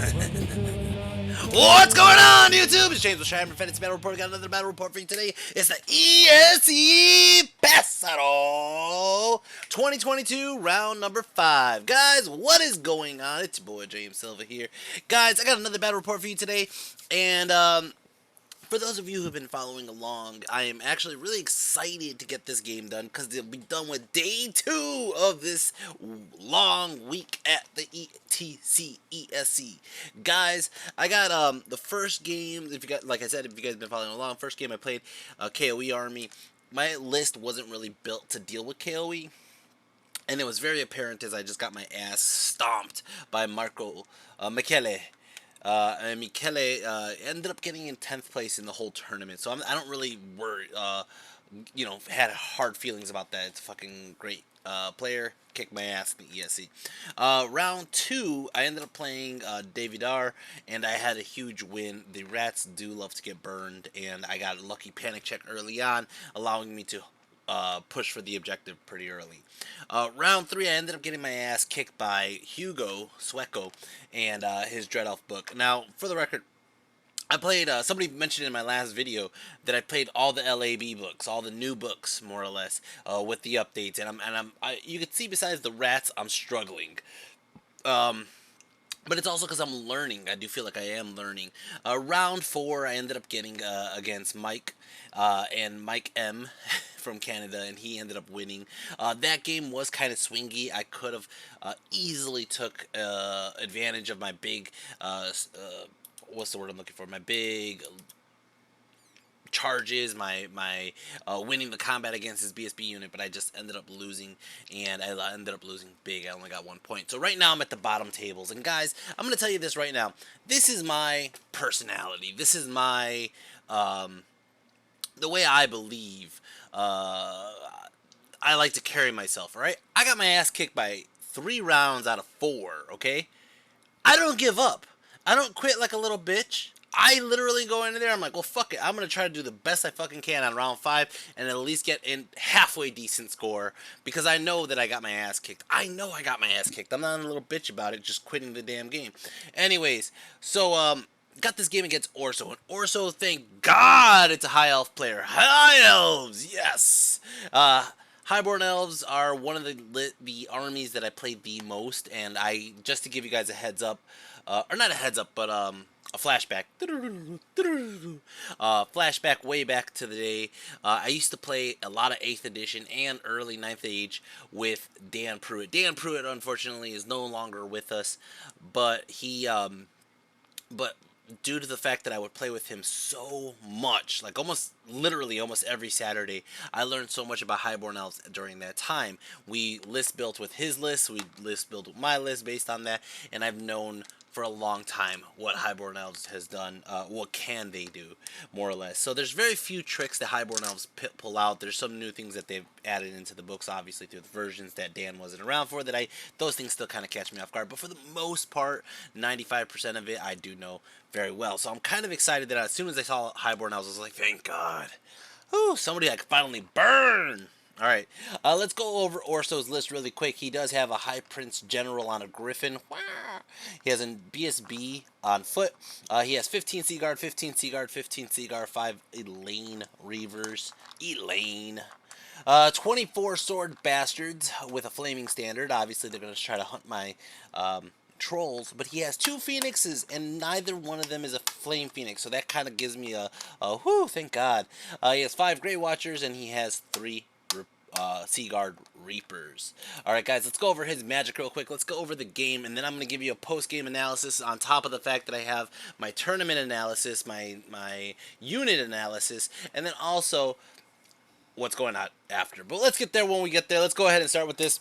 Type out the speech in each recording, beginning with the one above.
What's going on, YouTube? It's James with ChiHammer Fantasy Battle Report. Got another battle report for you today. It's the ESC Battle 2022 round number 5. Guys, what is going on? It's your boy James Silva here. Guys, I got another battle report for you today, and for those of you who have been following along, I am actually really excited to get this game done because it'll be done with day 2 of this long week at the ETC ESC. Guys, I got the first game. If you got, like I said, if you guys have been following along, first game I played, KOE Army. My list wasn't really built to deal with KOE. And it was very apparent as I just got my ass stomped by Michele. And Michele ended up getting in 10th place in the whole tournament. So I don't really worry, had hard feelings about that. It's a fucking great player. Kicked my ass in the ESC. Round 2, I ended up playing Davidar, and I had a huge win. The rats do love to get burned, and I got a lucky panic check early on, allowing me to push for the objective pretty early. Round 3, I ended up getting my ass kicked by Hugo Sueco and his Dread Elf book. Now, for the record, I played, somebody mentioned in my last video that I played all the LAB books, all the new books, more or less, with the updates, and you can see besides the rats, I'm struggling. But it's also because I'm learning. I do feel like I am learning. Round 4, I ended up getting against Mike, and Mike M from Canada, and he ended up winning. That game was kind of swingy. I could have easily took advantage of my big, what's the word I'm looking for? My big charges, my winning the combat against his BSB unit, but I just ended up losing, and I ended up losing big. I only got 1 point. So right now I'm at the bottom tables, and guys, I'm going to tell you this right now. This is my personality. This is my, the way I believe I like to carry myself, alright? I got my ass kicked by 3 rounds out of 4, okay? I don't give up. I don't quit like a little bitch. I literally go into there, I'm like, well, fuck it. I'm going to try to do the best I fucking can on round 5 and at least get in halfway decent score because I know that I got my ass kicked. I know I got my ass kicked. I'm not a little bitch about it, just quitting the damn game. Anyways, so, got this game against Orso, and Orso, thank God, it's a high elf player. High elves, yes! Highborn Elves are one of the armies that I played the most, and just to give you guys a heads up, or not a heads up, but a flashback. Flashback way back to the day. I used to play a lot of 8th edition and early 9th age with Dan Pruitt. Dan Pruitt, unfortunately, is no longer with us, but but due to the fact that I would play with him so much, like literally almost every Saturday, I learned so much about Highborn Elves during that time. We list built with his list, we list built with my list based on that, and I've known for a long time what Highborn Elves has done, what can they do, more or less. So there's very few tricks that Highborn Elves pull out. There's some new things that they've added into the books, obviously, through the versions that Dan wasn't around for, those things still kind of catch me off guard. But for the most part, 95% of it, I do know very well. So I'm kind of excited that as soon as I saw Highborn Elves, I was like, thank God. Ooh, somebody I could finally burn. Alright, let's go over Orso's list really quick. He does have a High Prince General on a Griffin. He has a BSB on foot. He has 15 Seaguard, 15 Seaguard, 15 Seaguard, 5 Elaine Reavers. Elaine. 24 Sword Bastards with a Flaming Standard. Obviously, they're going to try to hunt my trolls, but he has 2 Phoenixes, and neither one of them is a Flame Phoenix, so that kind of gives me a whoo, thank God. He has 5 Grey Watchers, and he has 3 Seaguard Reapers. Alright guys, let's go over his magic real quick. Let's go over the game, and then I'm going to give you a post-game analysis on top of the fact that I have my tournament analysis, my unit analysis, and then also what's going on after. But let's get there when we get there. Let's go ahead and start with this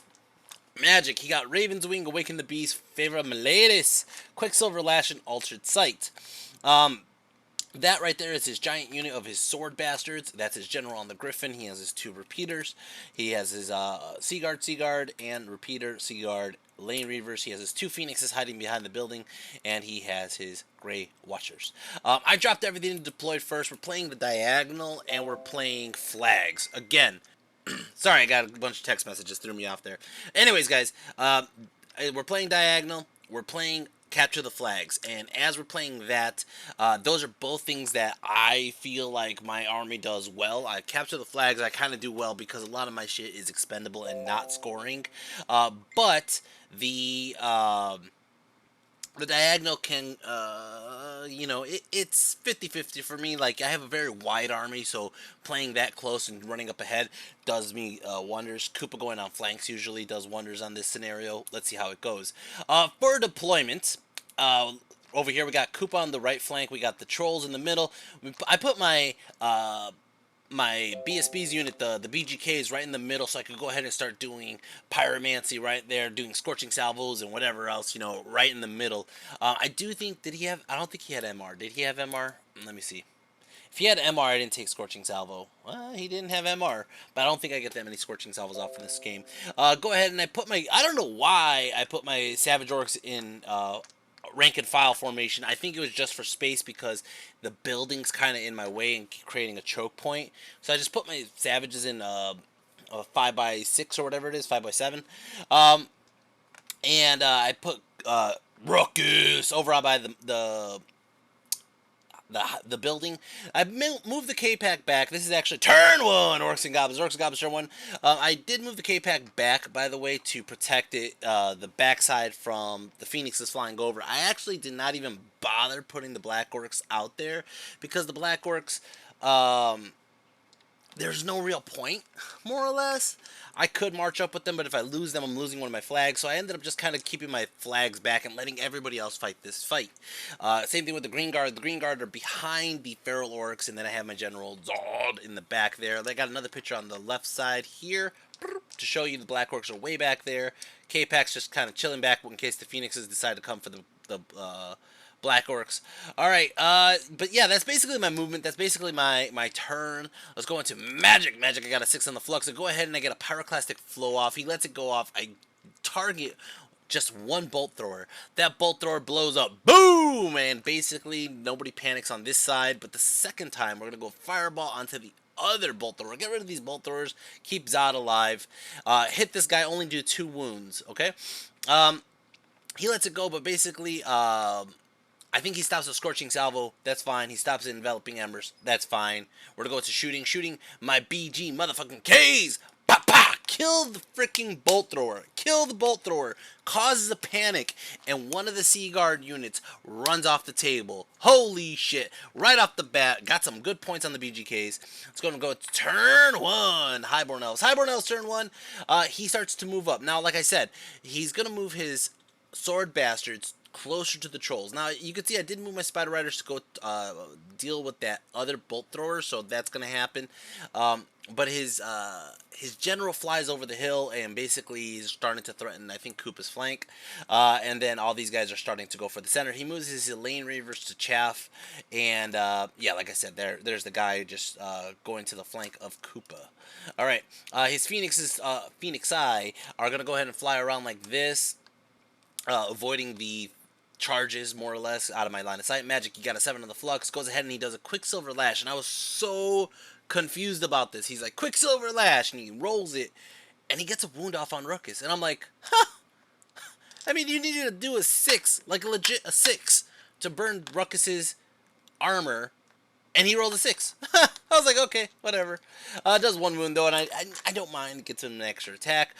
magic. He got Raven's Wing, Awaken the Beast, Favor of Miletus, Quicksilver Lash, and Altered Sight. That right there is his giant unit of his Sword Bastards. That's his general on the Griffin. He has his 2 repeaters. He has his Seaguard, and repeater, Seaguard, Lane Reavers. He has his 2 Phoenixes hiding behind the building, and he has his Grey Watchers. I dropped everything deployed first. We're playing the Diagonal, and we're playing Flags. Again, sorry, I got a bunch of text messages, threw me off there. Anyways, guys, we're playing Diagonal. We're playing capture the flags. And as we're playing that, those are both things that I feel like my army does well. I capture the flags, I kind of do well because a lot of my shit is expendable and not scoring. But the diagonal can, it's 50-50 for me. Like, I have a very wide army, so playing that close and running up ahead does me wonders. Koopa going on flanks usually does wonders on this scenario. Let's see how it goes. For deployment, over here we got Koopa on the right flank. We got the trolls in the middle. I put my BSB's unit, the BGK, is right in the middle, so I could go ahead and start doing pyromancy right there, doing scorching salvos and whatever else, right in the middle. I do think, I don't think he had MR. Did he have MR? Let me see. If he had MR, I didn't take Scorching Salvo. Well, he didn't have MR, but I don't think I get that many Scorching Salvos off in this game. Go ahead and I don't know why I put my Savage Orcs in rank and file formation. I think it was just for space because the building's kind of in my way and creating a choke point. So I just put my Savages in a 5x6 or whatever it is, 5x7. And I put Ruckus over by the building. I moved the K-Pack back. This is actually turn 1, Orcs and Goblins. Orcs and Goblins turn 1. I did move the K-Pack back, by the way, to protect it, the backside from the Phoenixes flying over. I actually did not even bother putting the Black Orcs out there because the Black Orcs, there's no real point, more or less. I could march up with them, but if I lose them, I'm losing one of my flags. So I ended up just kind of keeping my flags back and letting everybody else fight this fight. Same thing with the Green Guard. The Green Guard are behind the Feral Orcs, and then I have my General Zod in the back there. I got another picture on the left side here to show you the Black Orcs are way back there. K-Pack's just kind of chilling back in case the Phoenixes decide to come for the Black Orcs. Alright, but yeah, that's basically my movement. That's basically my turn. Let's go into Magic. Magic, I got a 6 on the Flux. I go ahead and I get a Pyroclastic Flow off. He lets it go off. I target just one Bolt Thrower. That Bolt Thrower blows up. Boom! And basically, nobody panics on this side. But the second time, we're going to go Fireball onto the other Bolt Thrower. Get rid of these Bolt Throwers. Keep Zod alive. Hit this guy, only do 2 wounds, okay? He lets it go, but basically, I think he stops a Scorching Salvo. That's fine. He stops at Enveloping Embers. That's fine. We're going to go to shooting. Shooting my BG motherfucking K's. Pa pa! Kill the freaking Bolt Thrower. Kill the Bolt Thrower. Causes a panic. And one of the Sea Guard units runs off the table. Holy shit. Right off the bat. Got some good points on the BGKs. It's going to go to turn 1. Highborn Elves. Highborn Elves turn 1. He starts to move up. Now, like I said, he's going to move his Sword Bastards closer to the trolls. Now, you can see I did move my Spider Riders to go deal with that other Bolt Thrower, so that's going to happen. But his general flies over the hill, and basically he's starting to threaten, I think, Koopa's flank. And then all these guys are starting to go for the center. He moves his Lane Reavers to chaff, and yeah, like I said, there's the guy just going to the flank of Koopa. Alright, his Phoenix Eye are going to go ahead and fly around like this, avoiding the charges, more or less, out of my line of sight. Magic, he got a 7 on the Flux, goes ahead and he does a Quicksilver Lash, and I was so confused about this. He's like, Quicksilver Lash, and he rolls it, and he gets a wound off on Ruckus, and I'm like, huh, I mean, you needed to do a 6, like legit a 6, to burn Ruckus's armor, and he rolled a 6. I was like, okay, whatever. Does 1 wound, though, and I don't mind. Gets him an extra attack.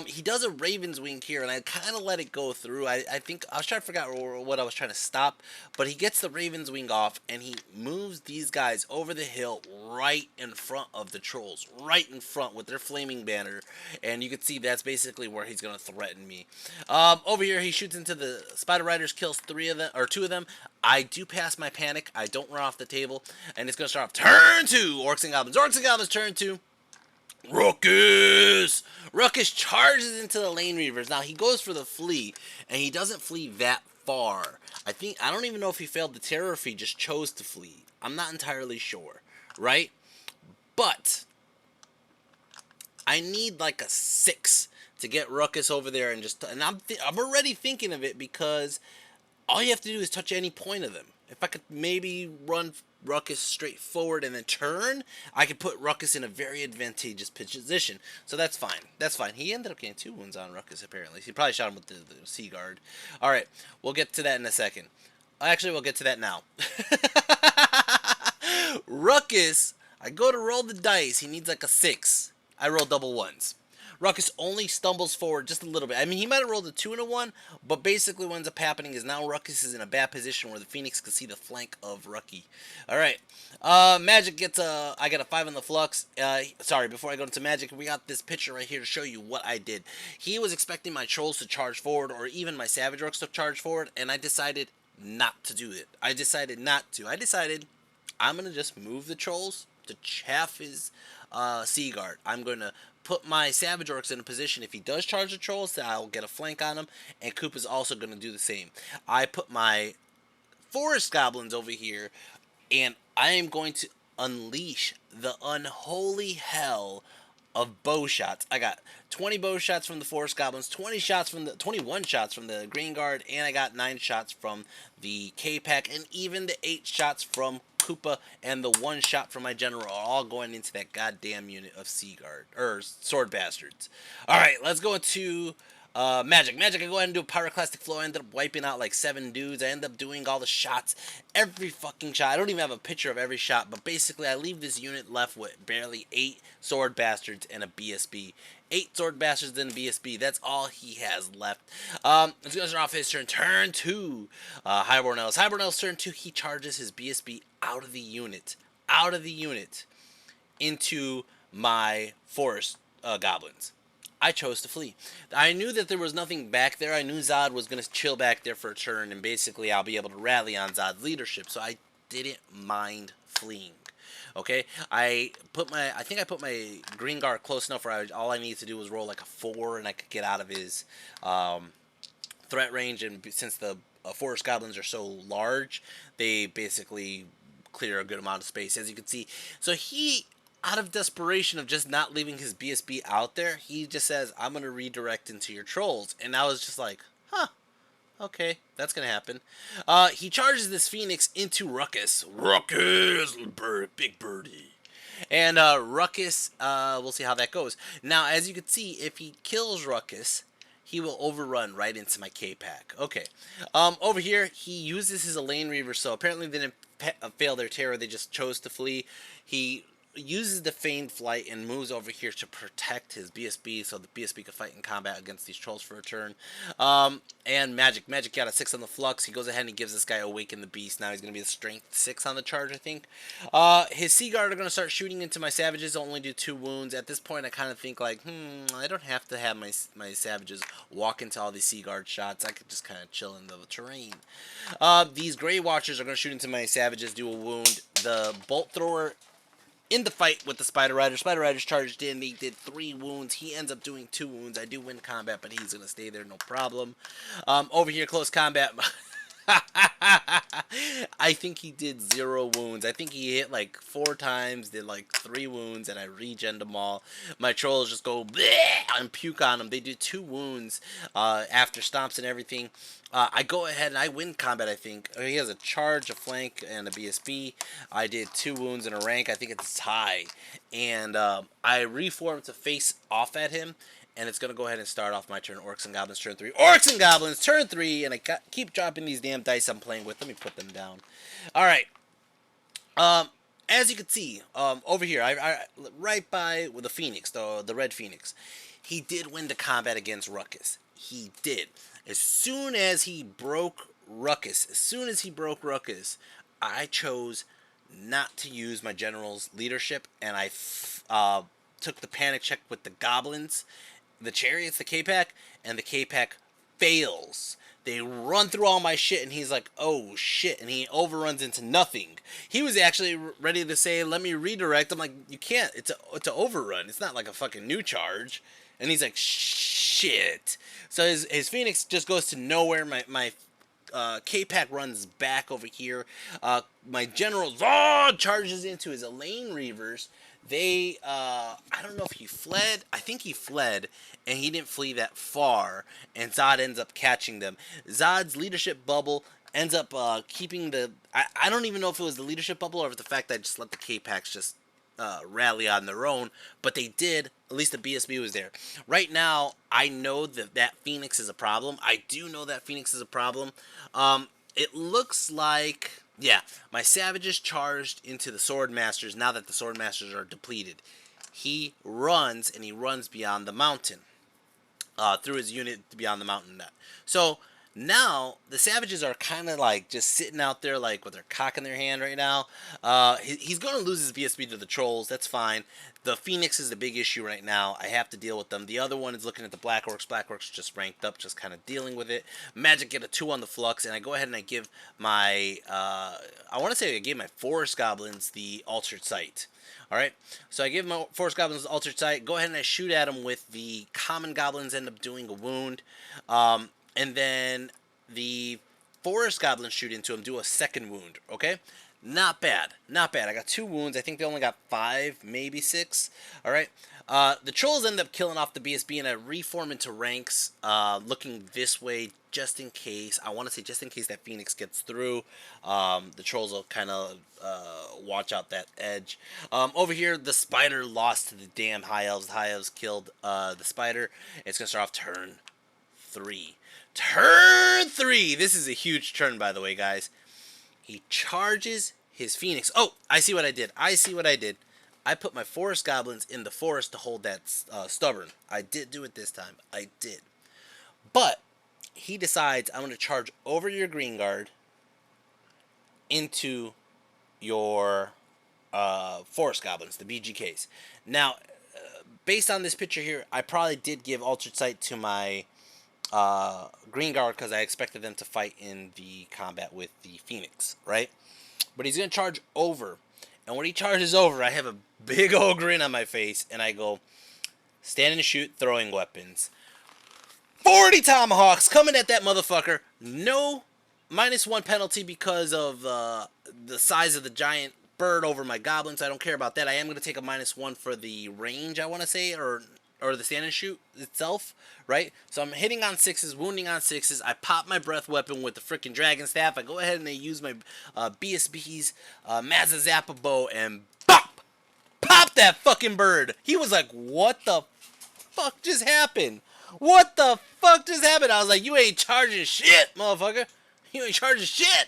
He does a Raven's Wing here, and I kind of let it go through. I think, I was trying to figure out what I was trying to stop, but he gets the Raven's Wing off, and he moves these guys over the hill right in front of the trolls. Right in front with their flaming banner, and you can see that's basically where he's going to threaten me. Over here, he shoots into the Spider Riders, kills 2 of them. I do pass my panic. I don't run off the table. And it's going to start off turn 2. Orcs and Goblins. Orcs and Goblins turn 2. Ruckus! Ruckus charges into the Lane Reavers. Now, he goes for the flee. And he doesn't flee that far. I don't even know if he failed the terror or if he just chose to flee. I'm not entirely sure. Right? But I need like a 6 to get Ruckus over there. And I'm already thinking of it because all you have to do is touch any point of them. If I could maybe run Ruckus straight forward and then turn, I could put Ruckus in a very advantageous position. So that's fine. That's fine. He ended up getting 2 wounds on Ruckus, apparently. He probably shot him with the Sea Guard. Alright, we'll get to that in a second. Actually, we'll get to that now. Ruckus, I go to roll the dice. He needs like a 6. I roll double ones. Ruckus only stumbles forward just a little bit. I mean, he might have rolled a 2 and a 1, but basically what ends up happening is now Ruckus is in a bad position where the Phoenix can see the flank of Rucky. Alright. Magic gets a... I got a 5 on the flux. Sorry, before I go into Magic, we got this picture right here to show you what I did. He was expecting my Trolls to charge forward, or even my Savage Orcs to charge forward, and I decided not to do it. I decided I'm going to just move the Trolls to chaff his Sea Guard. I'm going to put my Savage Orcs in a position, if he does charge the Trolls, that I'll get a flank on him, and Coop is also going to do the same. I put my Forest Goblins over here, and I am going to unleash the unholy hell of bow shots. I got 20 bow shots from the Forest Goblins, 21 shots from the Green Guard, and I got 9 shots from the K-Pack, and even the 8 shots from Koopa and the 1 shot from my General are all going into that goddamn unit of Sea Guard, or Sword Bastards. Alright, let's go into Magic. I go ahead and do a Pyroclastic Flow. I ended up wiping out like 7 dudes. I end up doing all the shots. Every fucking shot. I don't even have a picture of every shot, but basically I leave this unit left with barely 8 Sword Bastards and a BSB. 8 Sword Bastards and a BSB. That's all he has left. Let's go start off his turn. Turn 2. Highborn Elves. Highborn Elves turn 2. He charges his BSB out of the unit. Into my Forest Goblins. I chose to flee. I knew that there was nothing back there. I knew Zod was going to chill back there for a turn, and basically I'll be able to rally on Zod's leadership, so I didn't mind fleeing. Okay, I think I put my Green Guard close enough where all I needed to do was roll like a 4, and I could get out of his threat range, and since the Forest Goblins are so large, they basically clear a good amount of space, as you can see. So he, out of desperation of just not leaving his BSB out there, he just says, I'm going to redirect into your Trolls. And I was just like, huh, okay, that's going to happen. He charges this Phoenix into Ruckus. Ruckus, big birdie. And Ruckus, we'll see how that goes. Now, as you can see, if he kills Ruckus, he will overrun right into my K-Pack. Okay. Over here, he uses his Elaine Reaver, so apparently they didn't fail their terror, they just chose to flee. He uses the feigned flight and moves over here to protect his BSB, so the BSB can fight in combat against these Trolls for a turn. And Magic got a 6 on the flux. He goes ahead and he gives this guy Awaken the Beast. Now he's going to be a strength 6 on the charge, I think. His Sea Guard are going to start shooting into my Savages. They'll only do 2 wounds. At this point, I kind of think like, I don't have to have my Savages walk into all these Sea Guard shots. I could just kind of chill in the terrain. These Grey Watchers are going to shoot into my Savages, do a wound. The Bolt Thrower in the fight with the Spider Rider. Spider Rider's charged in. He did 3 wounds. He ends up doing 2 wounds. I do win combat, but he's going to stay there, no problem. Over here, close combat. I think he did 0 wounds. I think he hit like 4 times, did like 3 wounds, and I regened them all. My Trolls just go bleh and puke on them. They do 2 wounds after stomps and everything. I go ahead and I win combat, I think. He has a charge, a flank, and a BSB. I did 2 wounds and a rank. I think it's a tie. And I reform to face off at him. And it's going to go ahead and start off my turn. Orcs and Goblins, turn 3. Orcs and Goblins, turn 3. And I keep dropping these damn dice I'm playing with. Let me put them down. Alright. As you can see, over here, right by with the Phoenix, the red Phoenix, he did win the combat against Ruckus. He did. As soon as he broke Ruckus, I chose not to use my General's leadership, and I took the panic check with the Goblins, the Chariots, the K-Pack, and the K-Pack fails. They run through all my shit, and he's like, oh, shit, and he overruns into nothing. He was actually ready to say, let me redirect. I'm like, you can't. It's an overrun. It's not like a fucking new charge. And he's like, shit. So his Phoenix just goes to nowhere. My K-Pack runs back over here. My General Zod charges into his Elaine Reavers. They, I don't know if he fled. I think he fled, and he didn't flee that far, and Zod ends up catching them. Zod's leadership bubble ends up keeping the. I don't even know if it was the leadership bubble or if the fact that I just let the K-Packs just rally on their own, but they did. At least the BSB was there. Right now, I know that Phoenix is a problem. I do know that Phoenix is a problem. It looks like, yeah, my Savages charged into the Sword Masters now that the Sword Masters are depleted. He runs, and he runs beyond the mountain. Through his unit beyond the mountain net. So now the Savages are kind of like just sitting out there like with their cock in their hand right now. He's going to lose his BSB to the Trolls. That's fine. The Phoenix is the big issue right now. I have to deal with them. The other one is looking at the Black Orcs. Black Orcs just ranked up, just kind of dealing with it. Magic get a 2 on the Flux, and I go ahead and I give my, I want to say I gave my Forest Goblins the Altered Sight. Alright, so I give my Forest Goblins Altered Sight. Go ahead and I shoot at them with the Common Goblins, end up doing a wound. And then the Forest Goblins shoot into him, do a second wound. Okay? Not bad. Not bad. I got 2 wounds. I think they only got 5, maybe 6. Alright. The Trolls end up killing off the BSB, and I reform into ranks, looking this way just in case. I want to say just in case that Phoenix gets through. The Trolls will kind of watch out that edge. Over here, the Spider lost to the damn High Elves. The High Elves killed the Spider. It's going to start off turn 3. Turn 3! This is a huge turn, by the way, guys. He charges his Phoenix. Oh, I see what I did. I see what I did. I put my Forest Goblins in the forest to hold that stubborn. I did do it this time. I did. But he decides I'm going to charge over your Green Guard into your Forest Goblins, the BGKs. Now, based on this picture here, I probably did give Altered Sight to my Green Guard because I expected them to fight in the combat with the Phoenix, right? But he's going to charge over. And when he charges over, I have a big old grin on my face, and I go, stand and shoot, throwing weapons. 40 tomahawks coming at that motherfucker. No -1 penalty because of the size of the giant bird over my goblins. I don't care about that. I am going to take a -1 for the range, I want to say, or the stand and shoot itself, right? So I'm hitting on 6s, wounding on 6s. I pop my breath weapon with the freaking dragon staff. I go ahead and I use my BSB's Mazazappa bow and bop! Pop that fucking bird! He was like, what the fuck just happened? What the fuck just happened? I was like, you ain't charging shit, motherfucker. You ain't charging shit.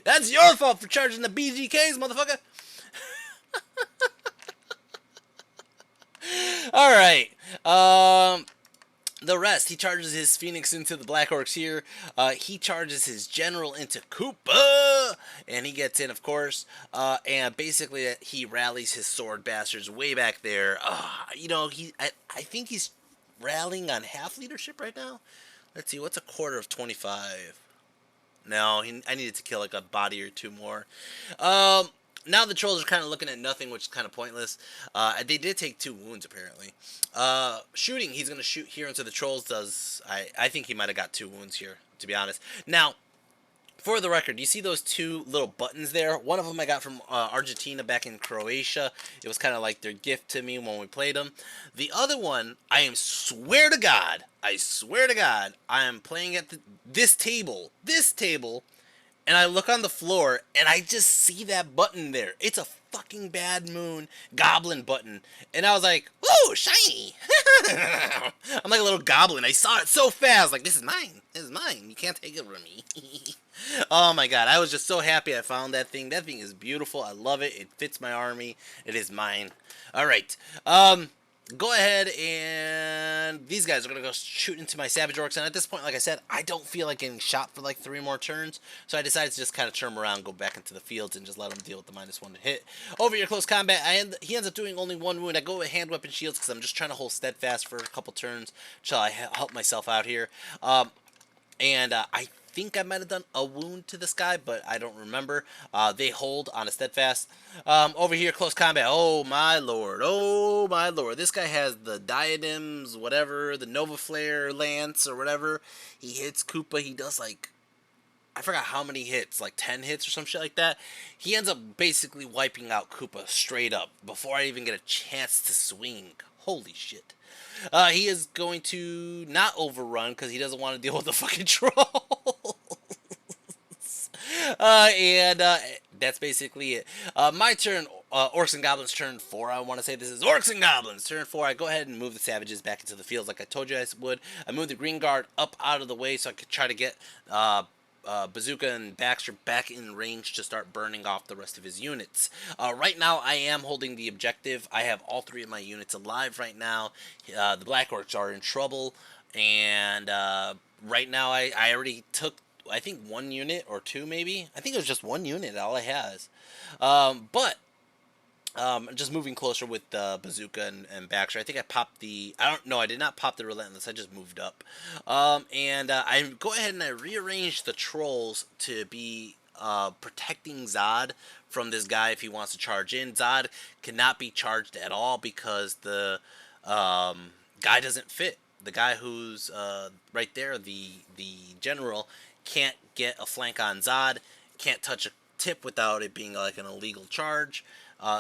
That's your fault for charging the BGKs, motherfucker. Alright. The rest, he charges his Phoenix into the Black Orcs here. He charges his General into Koopa. And he gets in, of course. And basically, he rallies his Sword Bastards way back there. You know, I think he's rallying on half leadership right now. Let's see, what's a quarter of 25? No, I needed to kill like a body or 2 more. Now the Trolls are kind of looking at nothing, which is kind of pointless. They did take 2 wounds, apparently. Shooting, he's going to shoot here into the Trolls. I think he might have got 2 wounds here, to be honest. Now, for the record, you see those 2 little buttons there? One of them I got from Argentina back in Croatia. It was kind of like their gift to me when we played them. The other one, I swear to God, I am playing at this table, and I look on the floor, and I just see that button there. It's a fucking Bad Moon Goblin button. And I was like, ooh, shiny. I'm like a little goblin. I saw it so fast. Like, this is mine. This is mine. You can't take it from me. Oh, my God. I was just so happy I found that thing. That thing is beautiful. I love it. It fits my army. It is mine. All right. Go ahead, and these guys are going to go shoot into my Savage Orcs, and at this point, like I said, I don't feel like getting shot for like 3 more turns, so I decided to just kind of turn them around, go back into the fields, and just let them deal with the -1 to hit. Over here, close combat, he ends up doing only 1 wound. I go with hand weapon shields because I'm just trying to hold steadfast for a couple turns until I help myself out here. I think I might have done a wound to this guy, but I don't remember. They hold on a steadfast. Over here, close combat. Oh my lord. Oh my lord. This guy has the diadems, whatever, the Nova Flare Lance or whatever. He hits Koopa. He does like, I forgot how many hits, like 10 hits or some shit like that. He ends up basically wiping out Koopa straight up before I even get a chance to swing. Holy shit. He is going to not overrun because he doesn't want to deal with the fucking troll. And that's basically it. My turn. Orcs and Goblins turn 4. I want to say this is Orcs and Goblins turn 4. I go ahead and move the Savages back into the fields like I told you I would. I move the Green Guard up out of the way so I could try to get Bazooka and Baxter back in range to start burning off the rest of his units. Right now, I am holding the objective. I have all 3 of my units alive right now. The Black Orcs are in trouble, and right now I already took, I think, 1 unit or 2 maybe. I think it was just 1 unit. All I has, but just moving closer with Bazooka and Baxter. I think I popped the. I don't know. I did not pop the Relentless. I just moved up. And I go ahead and I rearrange the trolls to be protecting Zod from this guy if he wants to charge in. Zod cannot be charged at all because the guy doesn't fit. The guy who's right there, the general, can't get a flank on Zod. Can't touch a tip without it being like an illegal charge.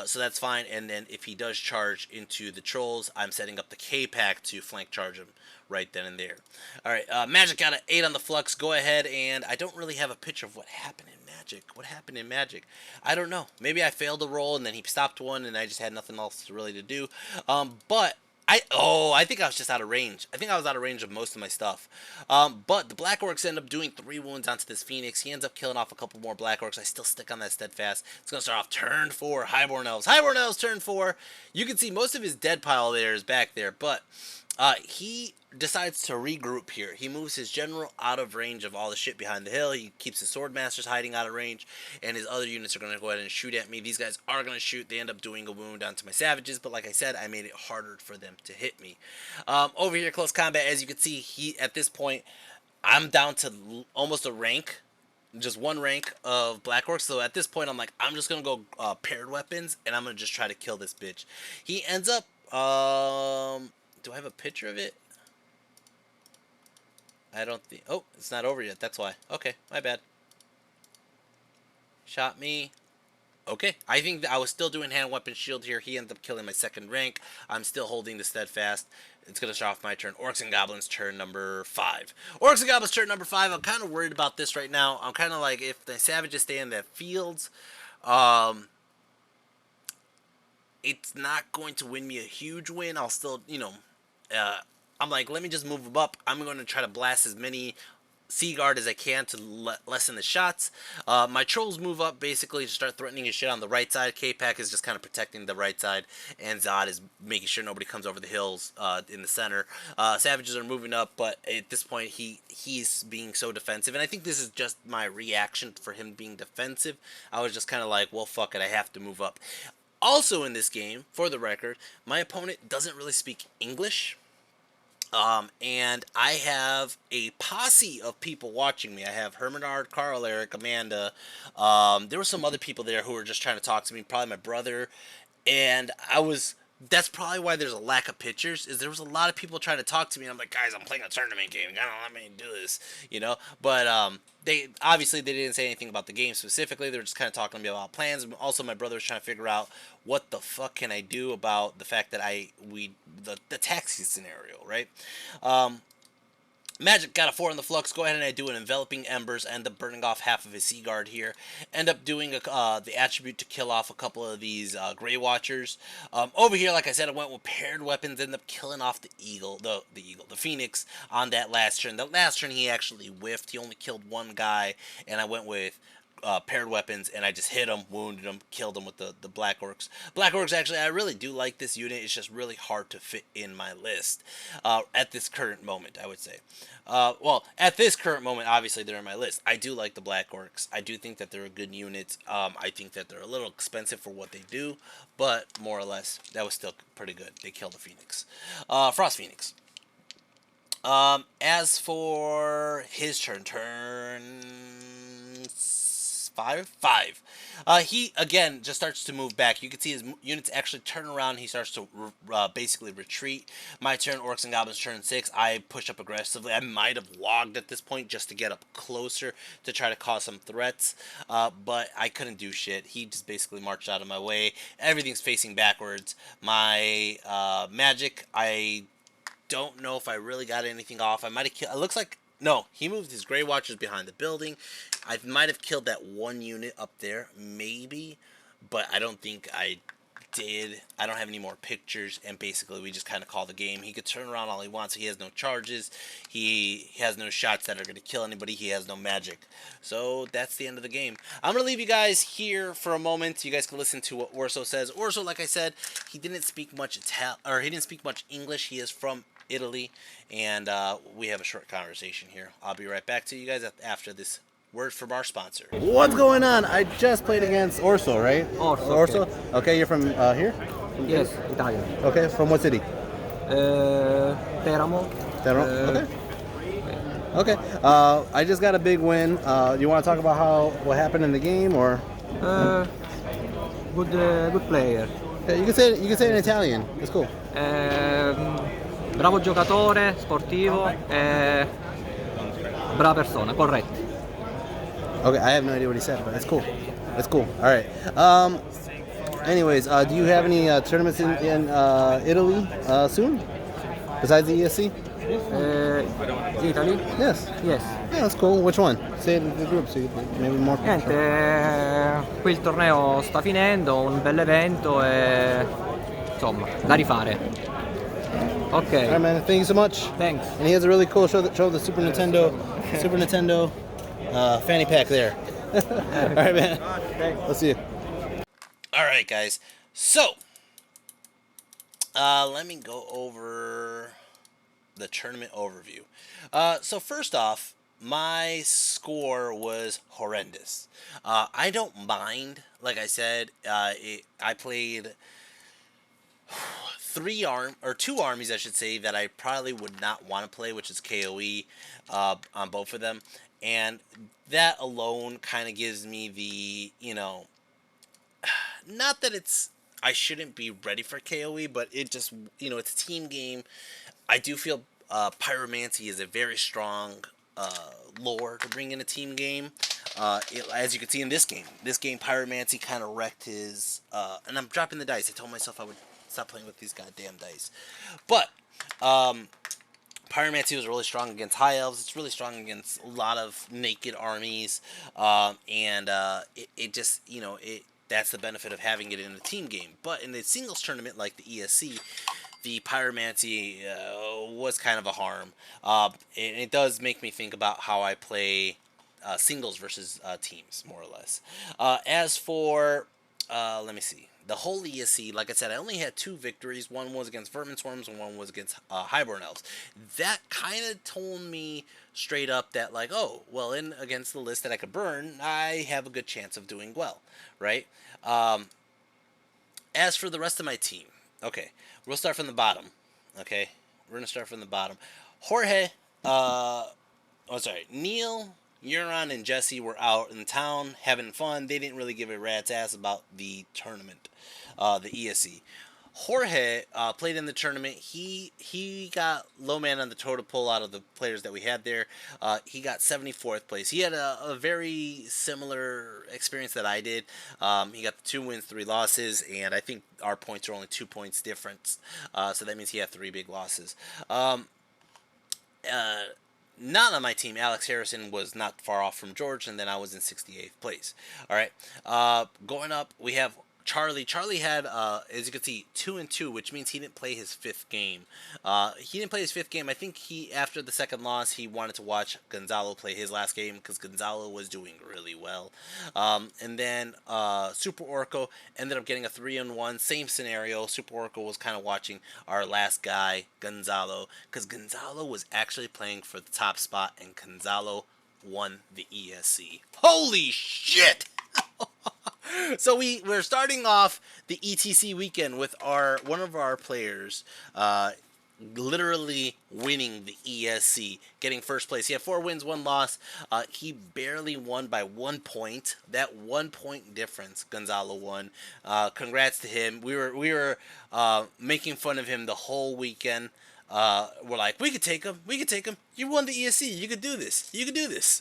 So that's fine. And then if he does charge into the trolls, I'm setting up the K-Pack to flank charge him right then and there. All right, Magic got an 8 on the flux. Go ahead, and I don't really have a picture of what happened in Magic. What happened in Magic? I don't know. Maybe I failed a roll, and then he stopped one, and I just had nothing else really to do. But I think I was just out of range. I think I was out of range of most of my stuff. But the Black Orcs end up doing 3 wounds onto this Phoenix. He ends up killing off a couple more Black Orcs. I still stick on that Steadfast. It's going to start off turn 4, Highborn Elves. Highborn Elves turn 4. You can see most of his dead pile there is back there, but he decides to regroup here. He moves his general out of range of all the shit behind the hill. He keeps his swordmasters hiding out of range, and his other units are going to go ahead and shoot at me. These guys are going to shoot. They end up doing a wound onto my savages, but like I said, I made it harder for them to hit me. Over here, close combat, as you can see, at this point, I'm down to almost a rank. Just 1 rank of Black Orcs. So at this point, I'm like, I'm just going to go paired weapons, and I'm going to just try to kill this bitch. He ends up... do I have a picture of it? I don't think... Oh, it's not over yet. That's why. Okay, my bad. Shot me. Okay, I think I was still doing hand weapon shield here. He ended up killing my 2nd rank. I'm still holding the Steadfast. It's going to start off my turn. Orcs and Goblins turn number 5. Orcs and Goblins turn number 5. I'm kind of worried about this right now. I'm kind of like, if the Savages stay in the fields, it's not going to win me a huge win. I'll still, I'm like, let me just move them up. I'm going to try to blast as many Sea Guard as I can to lessen the shots. My trolls move up basically to start threatening his shit on the right side. K-Pack is just kind of protecting the right side, and Zod is making sure nobody comes over the hills in the center. Savages are moving up, but at this point he's being so defensive, and I think this is just my reaction for him being defensive. I was just kind of like, well, fuck it, I have to move up. Also in this game, for the record, my opponent doesn't really speak English. And I have a posse of people watching me. I have Hermanard, Carl, Eric, Amanda. There were some other people there who were just trying to talk to me, probably my brother. And that's probably why there's a lack of pictures, is there was a lot of people trying to talk to me, and I'm like, guys, I'm playing a tournament game, don't let me do this, but they didn't say anything about the game specifically. They were just kind of talking to me about plans. Also, my brother was trying to figure out what the fuck can I do about the fact that the taxi scenario, right? Magic got a 4 on the flux. Go ahead and I do an enveloping embers. End up burning off half of his Sea Guard here. End up doing the attribute to kill off a couple of these Grey Watchers. Over here, like I said, I went with paired weapons. Ended up killing off the Phoenix on that last turn. That last turn he actually whiffed. He only killed 1 guy, and I went with paired weapons, and I just hit him, wounded him, killed him with the Black Orcs. Black Orcs, actually, I really do like this unit. It's just really hard to fit in my list at this current moment, I would say. Well, at this current moment, obviously, they're in my list. I do like the Black Orcs. I do think that they're a good unit. I think that they're a little expensive for what they do, but more or less, that was still pretty good. They killed the Phoenix. Frost Phoenix. As for his turn 5. He again just starts to move back. You can see his units actually turn around. He starts to basically retreat. My turn, Orcs and Goblins turn 6. I push up aggressively. I might have logged at this point just to get up closer to try to cause some threats, but I couldn't do shit. He just basically marched out of my way. Everything's facing backwards. My magic, I don't know if I really got anything off. I might have killed. It looks like no. He moved his Grey Watchers behind the building. I might have killed that one unit up there, maybe, but I don't think I did. I don't have any more pictures, and basically we just kind of call the game. He could turn around all he wants. He has no charges. He has no shots that are going to kill anybody. He has no magic. So that's the end of the game. I'm going to leave you guys here for a moment. You guys can listen to what Orso says. Orso, like I said, he didn't speak much he didn't speak much English. He is from Italy, and we have a short conversation here. I'll be right back to you guys after this word from our sponsor. What's going on? I just played against Orso, right? Orso. Okay, you're from here? Yes, Italian. Okay, from what city? Teramo. Okay. Okay. I just got a big win. You want to talk about what happened in the game, or? Good player. Yeah, you can say it in Italian. It's cool. Bravo giocatore, sportivo, brava persona, corretto. Okay, I have no idea what he said, but it's cool. It's cool. All right. Anyways, do you have any tournaments in Italy soon? Besides the ESC? Italy? Yes. Yes. Yeah, that's cool. Which one? Say it in the group so you maybe more people. Niente, qui il torneo sta finendo, un bel evento e insomma, da rifare. Ok. All right, man. Thank you so much. Thanks. And he has a really cool show the Super Nintendo fanny pack there. All right, man. Let's see you. All right, guys. So, let me go over the tournament overview. So first off, my score was horrendous. I don't mind. Like I said, I played two armies, I should say, that I probably would not want to play, which is KOE on both of them. And that alone kind of gives me the, not that I shouldn't be ready for KOE, but it just, it's a team game. I do feel Pyromancy is a very strong lore to bring in a team game. As you can see in this game, Pyromancy kind of wrecked his, and I'm dropping the dice. I told myself I would stop playing with these goddamn dice. But, Pyromancy was really strong against High Elves. It's really strong against a lot of naked armies. It just, that's the benefit of having it in a team game. But in the singles tournament like the ESC, the Pyromancy was kind of a harm. And it does make me think about how I play singles versus teams, more or less. As for, let me see. The whole ESC, like I said, I only had 2 victories. One was against Vermin Swarms and one was against Highborn Elves. That kind of told me straight up that, like, oh, well, against the list that I could burn, I have a good chance of doing well, right? As for the rest of my team, okay, we'll start from the bottom, okay? We're going to start from the bottom. Jorge, Neil, Euron, and Jesse were out in town having fun. They didn't really give a rat's ass about the tournament, the ESC. Jorge played in the tournament. He got low man on the totem pole out of the players that we had there. He got 74th place. He had a very similar experience that I did. He got the 2 wins, 3 losses, and I think our points are only 2 points difference. So that means he had 3 big losses. Not on my team, Alex Harrison was not far off from George, and then I was in 68th place. All right. Going up, we have Charlie. Charlie had, as you can see, 2-2, which means he didn't play his 5th game. He didn't play his 5th game. I think after the second loss, he wanted to watch Gonzalo play his last game because Gonzalo was doing really well. And then Super Orco ended up getting a 3-1. Same scenario. Super Orco was kind of watching our last guy, Gonzalo, because Gonzalo was actually playing for the top spot, and Gonzalo won the ESC. Holy shit! So we're starting off the ETC weekend with one of our players literally winning the ESC, getting first place. He had 4 wins, 1 loss. He barely won by 1 point. That 1 point difference, Gonzalo won. Congrats to him. We were making fun of him the whole weekend. We're like, we could take him. We could take him. You won the ESC. You could do this. You could do this.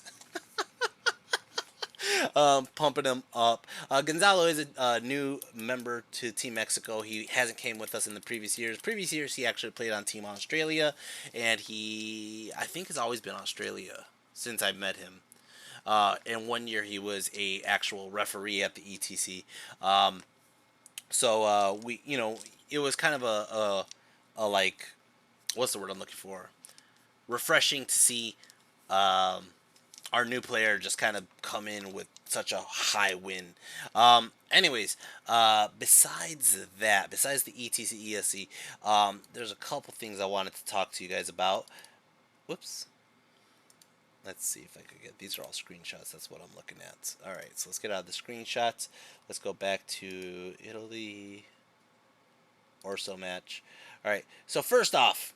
pumping him up. Gonzalo is a new member to Team Mexico. He hasn't came with us in the previous years. Previous years, he actually played on Team Australia, and I think, has always been Australia since I met him. And one year he was a actual referee at the ETC. We, it was kind of a like, what's the word I'm looking for? Refreshing to see our new player just kind of come in with such a high win. Besides that, besides the ETC ESC, there's a couple things I wanted to talk to you guys about. Whoops. Let's see if I could get, these are all screenshots. That's what I'm looking at. All right, so let's get out of the screenshots. Let's go back to Italy Orso match. All right, so first off,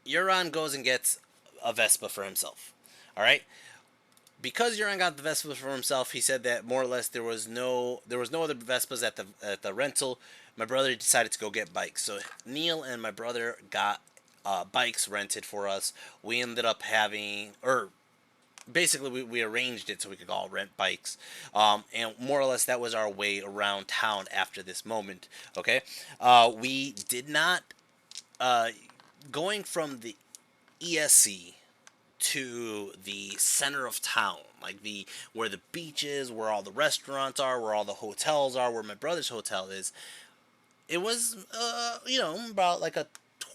Euron goes and gets a Vespa for himself. All right, because Euron got the Vespa for himself, he said that more or less there was no other Vespas at the rental. My brother decided to go get bikes, so Neil and my brother got bikes rented for us. We ended up having, or basically we arranged it so we could all rent bikes, and more or less that was our way around town after this moment. Okay, we did not going from the ESC to the center of town, like where the beach is, where all the restaurants are, where all the hotels are, where my brother's hotel is. It was about like a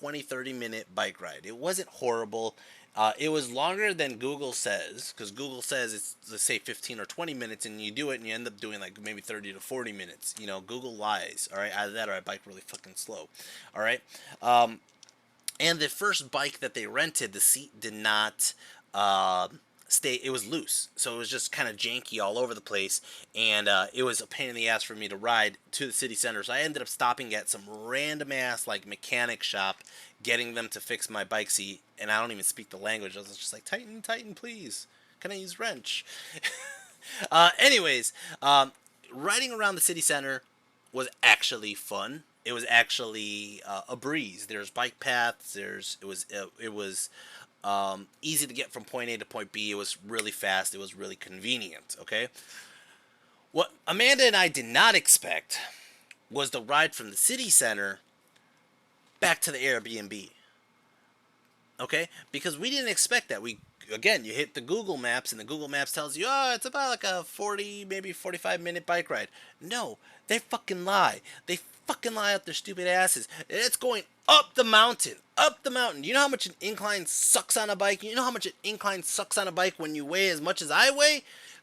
20-30 minute bike ride. It wasn't horrible. It was longer than Google says, because Google says it's, let's say, 15 or 20 minutes, and you do it and you end up doing like maybe 30 to 40 minutes. Google lies. All right, either that or I bike really fucking slow. All right. And the first bike that they rented, the seat did not stay. It was loose, so it was just kind of janky all over the place, and it was a pain in the ass for me to ride to the city center. So I ended up stopping at some random ass like mechanic shop, getting them to fix my bike seat. And I don't even speak the language. I was just like, tighten, please. Can I use wrench? Riding around the city center was actually fun. It was actually a breeze. There's bike paths. It was easy to get from point A to point B. It was really fast. It was really convenient. Okay. What Amanda and I did not expect was the ride from the city center back to the Airbnb. Okay, because we didn't expect that. You hit the Google Maps, and the Google Maps tells you, oh, it's about like a 40, maybe 45-minute bike ride. No, they fucking lie. They fucking lie out their stupid asses. It's going up the mountain. Up the mountain. You know how much an incline sucks on a bike? You know how much an incline sucks on a bike when you weigh as much as I weigh?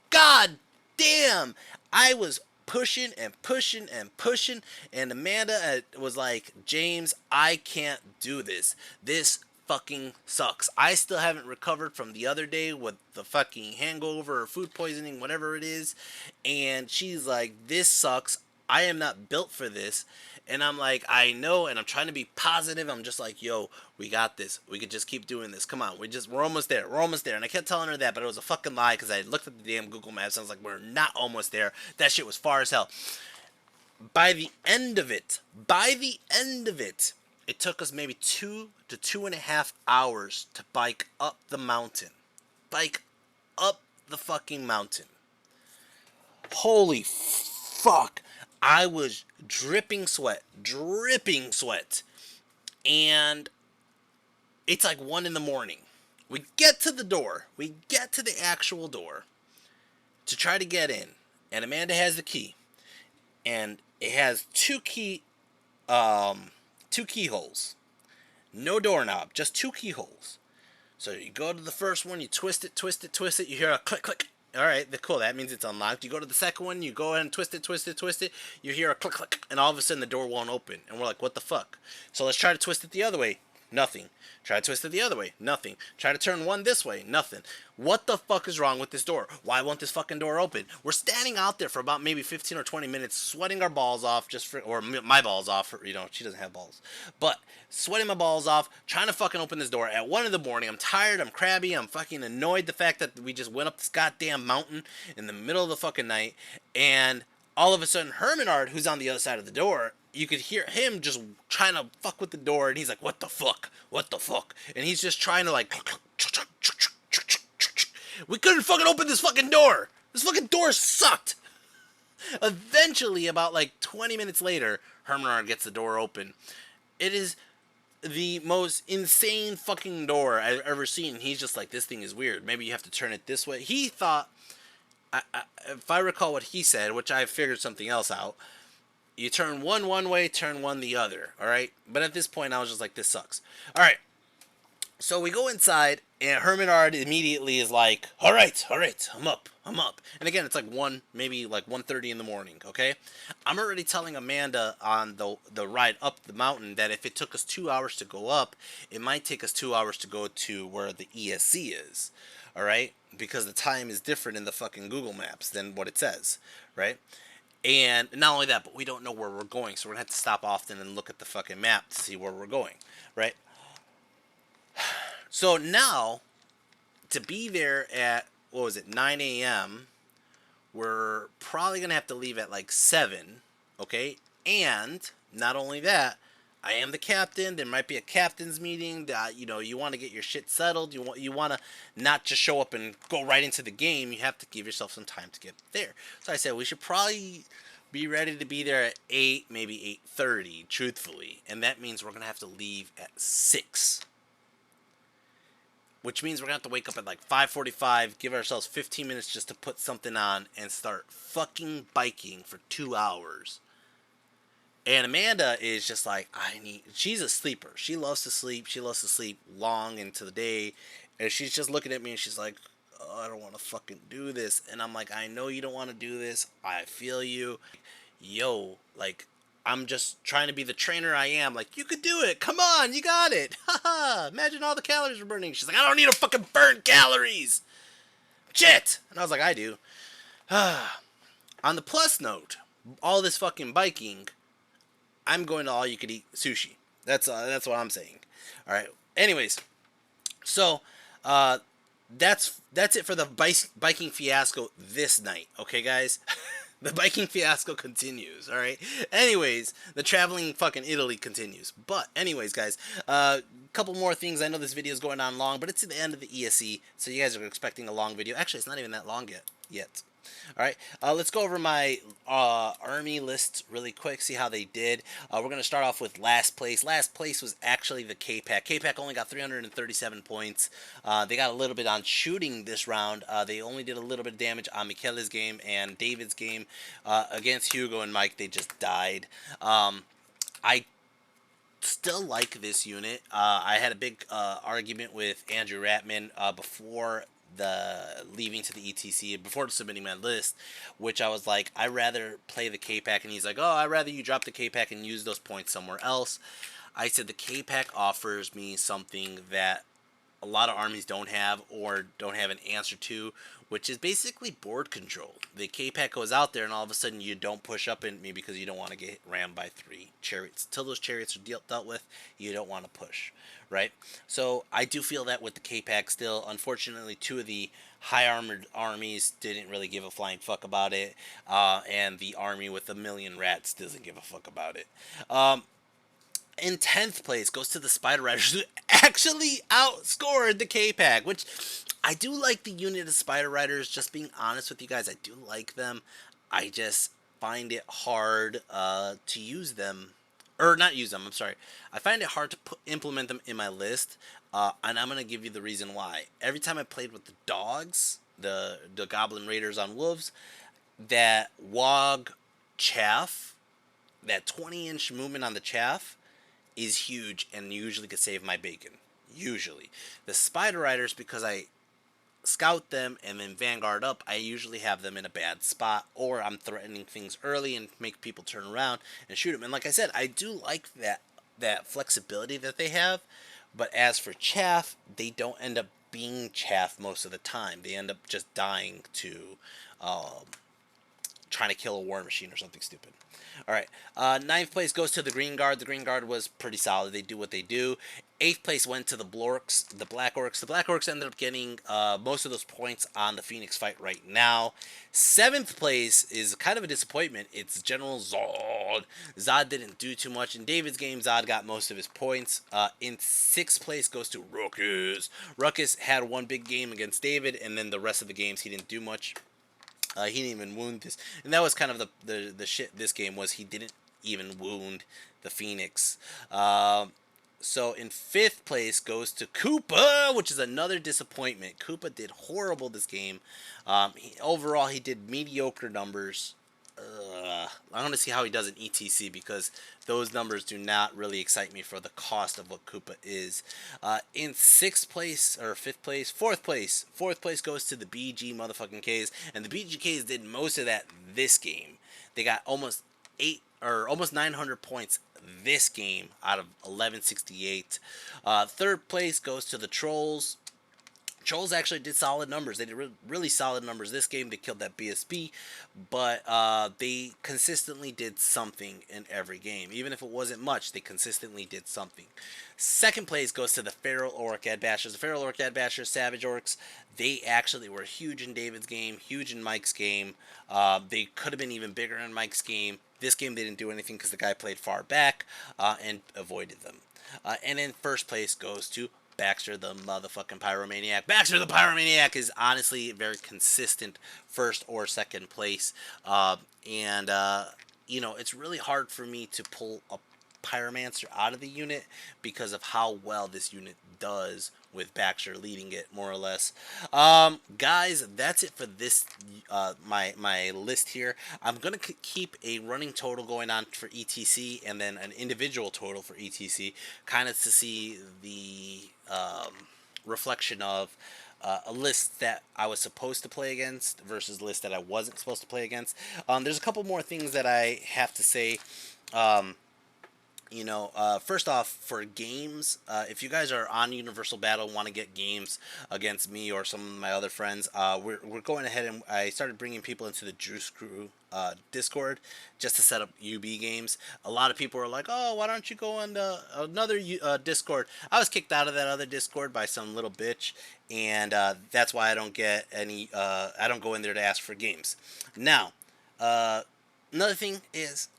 God damn. I was pushing and pushing and pushing, and Amanda was like, James, I can't do this. This fucking sucks. I still haven't recovered from the other day with the fucking hangover or food poisoning, whatever it is. And she's like, this sucks. I am not built for this. And I'm like, I know, and I'm trying to be positive. I'm just like, yo, we got this. We could just keep doing this. Come on, we're almost there. We're almost there. And I kept telling her that, but it was a fucking lie because I looked at the damn Google Maps and I was like, we're not almost there. That shit was far as hell. By the end of it, it took us maybe 2 to 2.5 hours to bike up the mountain. Bike up the fucking mountain. Holy fuck. I was dripping sweat. And it's like 1 a.m. We get to the door. We get to the actual door to try to get in. And Amanda has the key. And it has two keyholes. No doorknob, just 2 keyholes. So you go to the first one, you twist it, you hear a click, click. Alright, cool, that means it's unlocked. You go to the second one, you go ahead and twist it, you hear a click, click, and all of a sudden the door won't open. And we're like, what the fuck? So let's try to twist it the other way. Nothing. Try to twist it the other way. Nothing. Try to turn one this way. Nothing. What the fuck is wrong with this door? Why won't this fucking door open? We're standing out there for about maybe 15 or 20 minutes, sweating our balls off or my balls off. She doesn't have balls. But sweating my balls off, trying to fucking open this door at 1 a.m. I'm tired. I'm crabby. I'm fucking annoyed the fact that we just went up this goddamn mountain in the middle of the fucking night. And all of a sudden, Hermanard, who's on the other side of the door, you could hear him just trying to fuck with the door, and he's like, what the fuck? What the fuck? And he's just trying to like, we couldn't fucking open this fucking door. This fucking door sucked. Eventually, about like 20 minutes later, Hermanard gets the door open. It is the most insane fucking door I've ever seen. He's just like, this thing is weird. Maybe you have to turn it this way. He thought, if I recall what he said, which I figured something else out, you turn one way, turn one the other. All right. But at this point, I was just like, this sucks. All right. So we go inside, and Hermanard immediately is like, all right, I'm up. And again, it's like 1, maybe like 1:30 in the morning, okay? I'm already telling Amanda on the ride up the mountain that if it took us 2 hours to go up, it might take us 2 hours to go to where the ESC is, all right? Because the time is different in the fucking Google Maps than what it says, right? And not only that, but we don't know where we're going, so we're going to have to stop often and look at the fucking map to see where we're going, right? So now, to be there at, 9 a.m., we're probably going to have to leave at like 7, okay? And, not only that, I am the captain. There might be a captain's meeting. You want to get your shit settled. You want to not just show up and go right into the game. You have to give yourself some time to get there. So I said we should probably be ready to be there at 8, maybe 8:30, truthfully. And that means we're going to have to leave at 6. Which means we're going to have to wake up at like 5:45, give ourselves 15 minutes just to put something on, and start fucking biking for 2 hours. And Amanda is just like, she's a sleeper. She loves to sleep. She loves to sleep long into the day. And she's just looking at me and she's like, oh, I don't want to fucking do this. And I'm like, I know you don't want to do this. I feel you. Yo, like, I'm just trying to be the trainer I am. Like, you could do it. Come on, you got it. Haha. Imagine all the calories we're burning. She's like, I don't need to fucking burn calories. Shit. And I was like, I do. On the plus note, all this fucking biking, I'm going to all you could eat sushi. That's what I'm saying. All right. Anyways, so that's it for the biking fiasco this night. Okay, guys. The biking fiasco continues, all right? Anyways, the traveling fucking Italy continues. But anyways, guys, couple more things. I know this video is going on long, but it's at the end of the ESC, so you guys are expecting a long video. Actually, it's not even that long yet. All right, let's go over my army list really quick, see how they did. We're going to start off with last place. Last place was actually the K-Pack. K-Pack only got 337 points. They got a little bit on shooting this round. They only did a little bit of damage on Michele's game and David's game. Against Hugo and Mike, they just died. I still like this unit. I had a big argument with Andrew Ratman before the leaving to the ETC, before submitting my list, which I was like, I'd rather play the K-Pack, and he's like, oh, I'd rather you drop the K-Pack and use those points somewhere else. I said the K-Pack offers me something that a lot of armies don't have or don't have an answer to, which is basically board control. The K-Pack goes out there and all of a sudden you don't push up in me because you don't want to get rammed by 3 chariots. Until those chariots are dealt with, you don't want to push, right? So I do feel that with the K-Pack still. Unfortunately, 2 of the high armored armies didn't really give a flying fuck about it, and the army with 1,000,000 rats doesn't give a fuck about it. In 10th place goes to the Spider Riders, who actually outscored the K-Pack, which I do like the unit of Spider Riders. Just being honest with you guys, I do like them. I just find it hard to use them. Or not use them, I'm sorry. I find it hard to implement them in my list, and I'm going to give you the reason why. Every time I played with the dogs, the Goblin Raiders on Wolves, that Wog chaff, that 20-inch movement on the chaff, is huge and usually could save my bacon. Usually. The Spider Riders, because I scout them and then Vanguard up, I usually have them in a bad spot, or I'm threatening things early and make people turn around and shoot them. And like I said, I do like that flexibility that they have, but as for chaff, they don't end up being chaff most of the time. They end up just dying to trying to kill a war machine or something stupid. Alright, 9th place goes to the Green Guard. The Green Guard was pretty solid. They do what they do. 8th place went to the Blorks, the Black Orcs. The Black Orcs ended up getting most of those points on the Phoenix fight right now. 7th place is kind of a disappointment. It's General Zod. Zod didn't do too much. In David's game, Zod got most of his points. In 6th place goes to Ruckus. Ruckus had one big game against David, and then the rest of the games he didn't do much. He didn't even wound this, and that was kind of the shit. This game was he didn't even wound the Phoenix. So in fifth place goes to Koopa, which is another disappointment. Koopa did horrible this game. Overall, he did mediocre numbers. I want to see how he does in ETC because those numbers do not really excite me for the cost of what Koopa is. In sixth place or fifth place, fourth place goes to the BG motherfucking Ks, and the BG Ks did most of that this game. They got almost 900 points this game out of 1168. Third place goes to the Trolls. Trolls actually did solid numbers. They did really solid numbers this game. They killed that BSB, but they consistently did something in every game. Even if it wasn't much, they consistently did something. Second place goes to the Feral Orc Ad Bashers. The Feral Orc Ad Bashers, Savage Orcs, they actually were huge in David's game, huge in Mike's game. They could have been even bigger in Mike's game. This game they didn't do anything because the guy played far back and avoided them. And in first place goes to Baxter the motherfucking Pyromaniac. Baxter the Pyromaniac is honestly very consistent first or second place. And it's really hard for me to pull a Pyromancer out of the unit because of how well this unit does with Baxter leading it, more or less. Guys, that's it for this, my list here. I'm going to keep a running total going on for ETC and then an individual total for ETC, kind of to see the reflection of a list that I was supposed to play against versus a list that I wasn't supposed to play against. There's a couple more things that I have to say. First off, for games, if you guys are on Universal Battle and want to get games against me or some of my other friends, we're going ahead and I started bringing people into the Juice Crew Discord just to set up UB games. A lot of people are like, oh, why don't you go on another Discord? I was kicked out of that other Discord by some little bitch, and that's why I don't get any, I don't go in there to ask for games. Now, another thing is,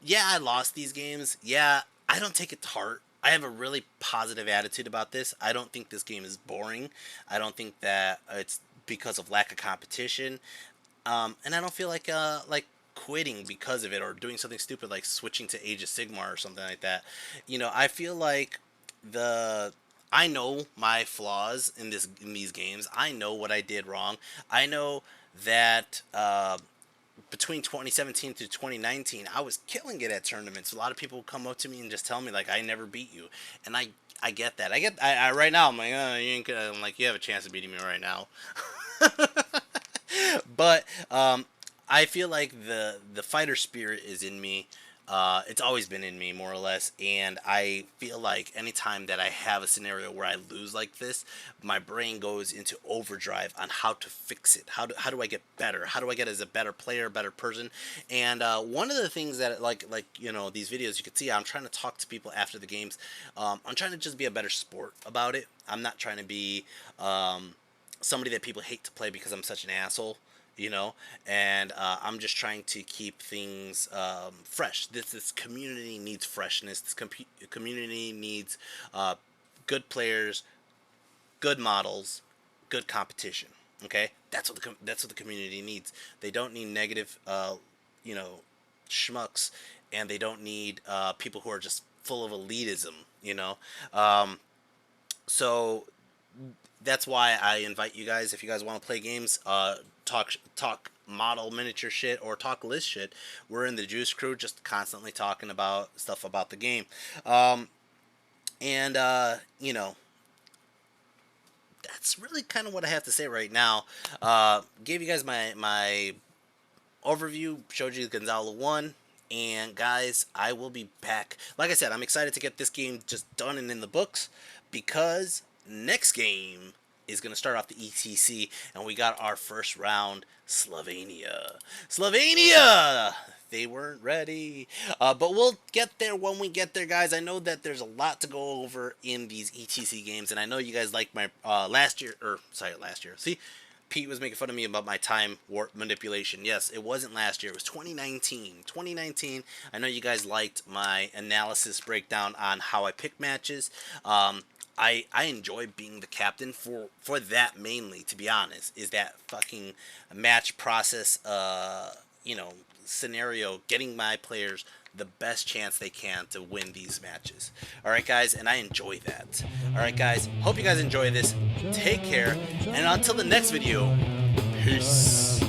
yeah, I lost these games. Yeah, I don't take it to heart. I have a really positive attitude about this. I don't think this game is boring. I don't think that it's because of lack of competition. And I don't feel like quitting because of it or doing something stupid like switching to Age of Sigmar or something like that. I feel like I know my flaws in these games. I know what I did wrong. I know that between 2017 to 2019, I was killing it at tournaments. A lot of people come up to me and just tell me like I never beat you, and I get that. I right now I'm like, oh, you ain't gonna, I'm like, you have a chance of beating me right now. But I feel like the fighter spirit is in me. It's always been in me, more or less, and I feel like anytime that I have a scenario where I lose like this, my brain goes into overdrive on how to fix it. How do I get better? How do I get as a better player, better person? And one of the things that, like these videos, you can see I'm trying to talk to people after the games. I'm trying to just be a better sport about it. I'm not trying to be somebody that people hate to play because I'm such an asshole. And I'm just trying to keep things fresh. This community needs freshness. This community needs good players, good models, good competition. Okay, that's what the community needs. They don't need negative, schmucks, and they don't need people who are just full of elitism. So that's why I invite you guys, if you guys want to play games, talk model miniature shit or talk list shit. We're in the Juice Crew, just constantly talking about stuff about the game. And that's really kind of what I have to say right now. Gave you guys my overview, showed you Gonzalo 1. And guys, I will be back. Like I said, I'm excited to get this game just done and in the books, because next game is going to start off the ETC, and we got our first round, Slovenia. They weren't ready. But we'll get there when we get there, guys. I know that there's a lot to go over in these ETC games, and I know you guys like my last year. See, Pete was making fun of me about my time warp manipulation. Yes, it wasn't last year. It was 2019. 2019. I know you guys liked my analysis breakdown on how I pick matches. I enjoy being the captain for that mainly, to be honest, is that fucking match process, scenario, getting my players the best chance they can to win these matches. Alright, guys, and I enjoy that. Alright, guys, hope you guys enjoy this. Take care, and until the next video, peace.